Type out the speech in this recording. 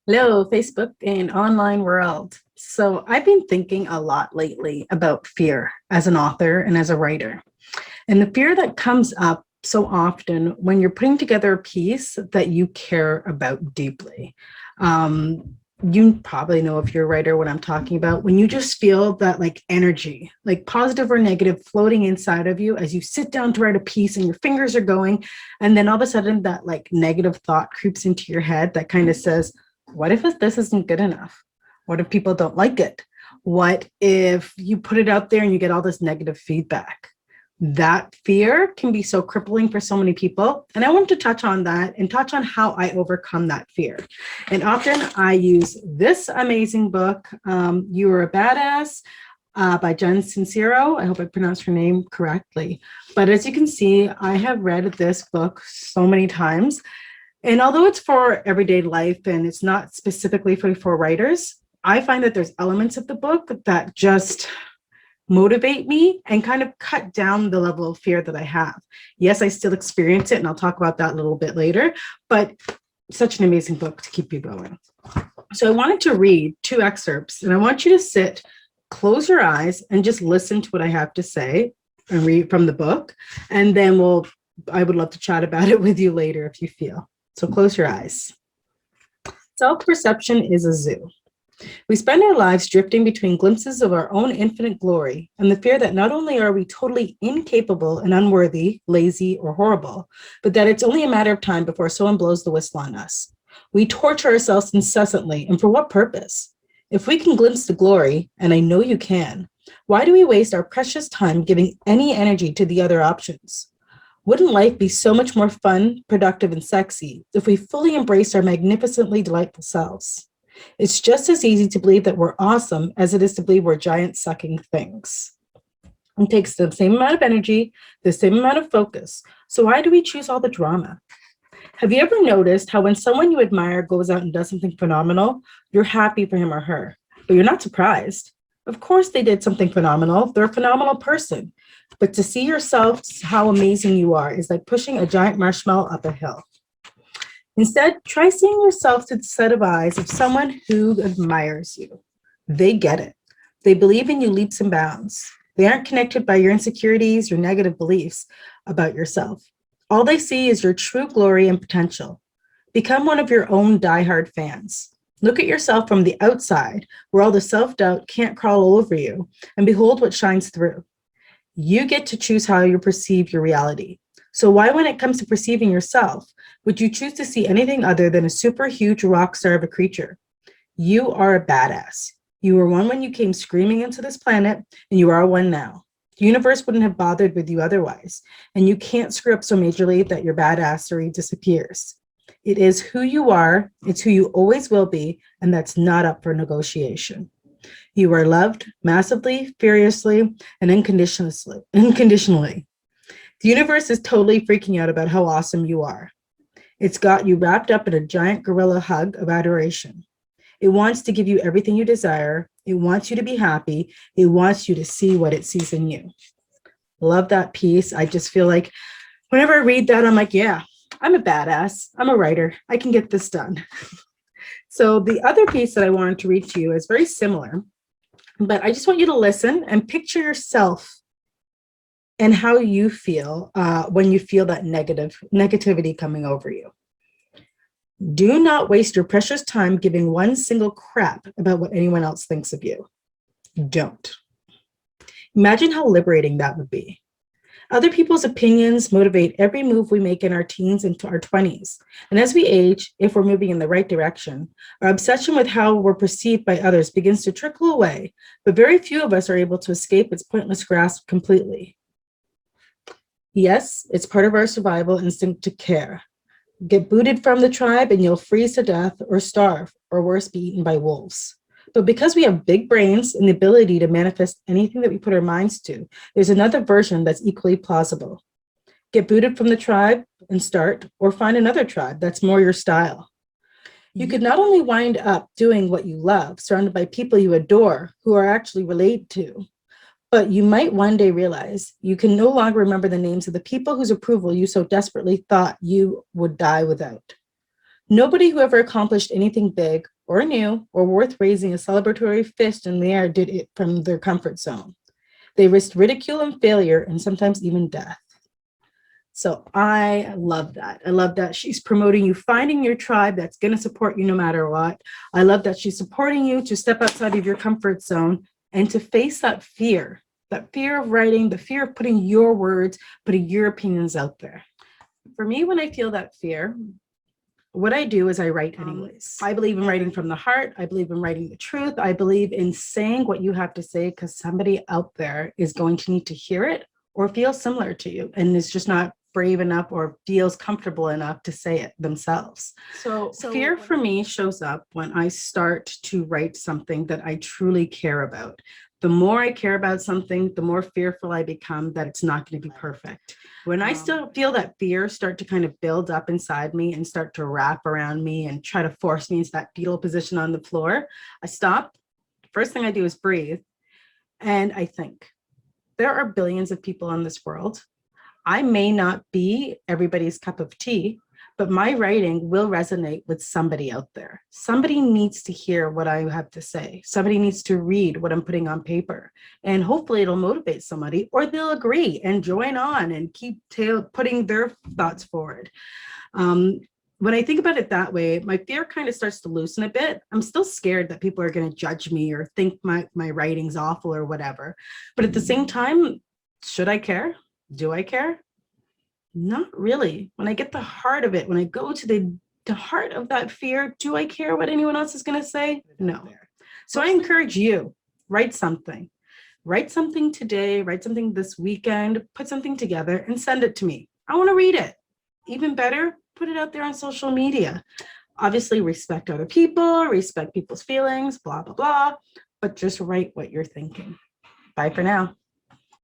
Hello, Facebook and online world. So, I've been thinking a lot lately about fear as an author and as a writer, and the fear that comes up so often when you're putting together a piece that you care about deeply. You probably know if you're a writer what I'm talking about when you just feel that like energy, like positive or negative, floating inside of you as you sit down to write a piece and your fingers are going. And then all of a sudden, that like negative thought creeps into your head that kind of says, what if this isn't good enough? What if people don't like it? What if you put it out there and you get all this negative feedback? That fear can be so crippling for so many people. And I want to touch on that and touch on how I overcome that fear. And often I use this amazing book, You Are a Badass, by Jen Sincero. I hope I pronounced her name correctly. But as you can see, I have read this book so many times. And although it's for everyday life and it's not specifically for writers, I find that there's elements of the book that just motivate me and kind of cut down the level of fear that I have. Yes, I still experience it, and I'll talk about that a little bit later, but such an amazing book to keep you going. So I wanted to read two excerpts, and I want you to sit, close your eyes, and just listen to what I have to say and read from the book. And then I would love to chat about it with you later if you feel. So close your eyes. Self-perception is a zoo. We spend our lives drifting between glimpses of our own infinite glory and the fear that not only are we totally incapable and unworthy, lazy, or horrible, but that it's only a matter of time before someone blows the whistle on us. We torture ourselves incessantly, and for what purpose? If we can glimpse the glory, and I know you can, why do we waste our precious time giving any energy to the other options? Wouldn't life be so much more fun, productive, and sexy if we fully embraced our magnificently delightful selves? It's just as easy to believe that we're awesome as it is to believe we're giant sucking things. It takes the same amount of energy, the same amount of focus. So why do we choose all the drama? Have you ever noticed how when someone you admire goes out and does something phenomenal, you're happy for him or her, but you're not surprised? Of course they did something phenomenal. They're a phenomenal person. But to see yourself, how amazing you are, is like pushing a giant marshmallow up a hill. Instead, try seeing yourself through the set of eyes of someone who admires you. They get it. They believe in you leaps and bounds. They aren't connected by your insecurities, your negative beliefs about yourself. All they see is your true glory and potential. Become one of your own diehard fans. Look at yourself from the outside, where all the self-doubt can't crawl all over you, and behold what shines through. You get to choose how you perceive your reality. So why, when it comes to perceiving yourself, would you choose to see anything other than a super huge rock star of a creature? You are a badass. You were one when you came screaming into this planet, and you are one now. The universe wouldn't have bothered with you otherwise, and you can't screw up so majorly that your badassery disappears. It is who you are, it's who you always will be, and that's not up for negotiation. You are loved massively, furiously, and unconditionally. The universe is totally freaking out about how awesome you are. It's got you wrapped up in a giant gorilla hug of adoration. It wants to give you everything you desire. It wants you to be happy. It wants you to see what it sees in you. Love that piece. I just feel like whenever I read that, I'm like, yeah, I'm a badass. I'm a writer. I can get this done. So the other piece that I wanted to read to you is very similar, but I just want you to listen and picture yourself and how you feel when you feel that negativity coming over you. Do not waste your precious time giving one single crap about what anyone else thinks of you. Don't. Imagine how liberating that would be. Other people's opinions motivate every move we make in our teens and our 20s. And as we age, if we're moving in the right direction, our obsession with how we're perceived by others begins to trickle away, but very few of us are able to escape its pointless grasp completely. Yes, it's part of our survival instinct to care. Get booted from the tribe and you'll freeze to death or starve, or worse, be eaten by wolves. But because we have big brains and the ability to manifest anything that we put our minds to, there's another version that's equally plausible. Get booted from the tribe and start, or find another tribe that's more your style. You could not only wind up doing what you love, surrounded by people you adore who are actually related to, but you might one day realize you can no longer remember the names of the people whose approval you so desperately thought you would die without. Nobody who ever accomplished anything big or new or worth raising a celebratory fist in the air did it from their comfort zone. They risked ridicule and failure and sometimes even death. So I love that. I love that she's promoting you, finding your tribe that's going to support you no matter what. I love that she's supporting you to step outside of your comfort zone and to face that fear of writing, the fear of putting your words, putting your opinions out there. For me, when I feel that fear, what I do is I write anyways. I believe in writing from the heart. I believe in writing the truth. I believe in saying what you have to say because somebody out there is going to need to hear it or feel similar to you and is just not brave enough or feels comfortable enough to say it themselves. So fear for me shows up when I start to write something that I truly care about. The more I care about something, the more fearful I become that it's not going to be perfect. When I still feel that fear start to kind of build up inside me and start to wrap around me and try to force me into that fetal position on the floor, I stop. First thing I do is breathe. And I think there are billions of people in this world. I may not be everybody's cup of tea, but my writing will resonate with somebody out there. Somebody needs to hear what I have to say. Somebody needs to read what I'm putting on paper. And hopefully it'll motivate somebody or they'll agree and join on and keep putting their thoughts forward. When I think about it that way, my fear kind of starts to loosen a bit. I'm still scared that people are going to judge me or think my writing's awful or whatever. But at the same time, should I care? Do I care? Not really. When I get the heart of it, when I go to the heart of that fear, do I care what anyone else is going to say? No. So I encourage you, write something. Write something today, write something this weekend, put something together and send it to me. I want to read it. Even better, put it out there on social media. Obviously, respect other people, respect people's feelings, blah, blah, blah, but just write what you're thinking. Bye for now.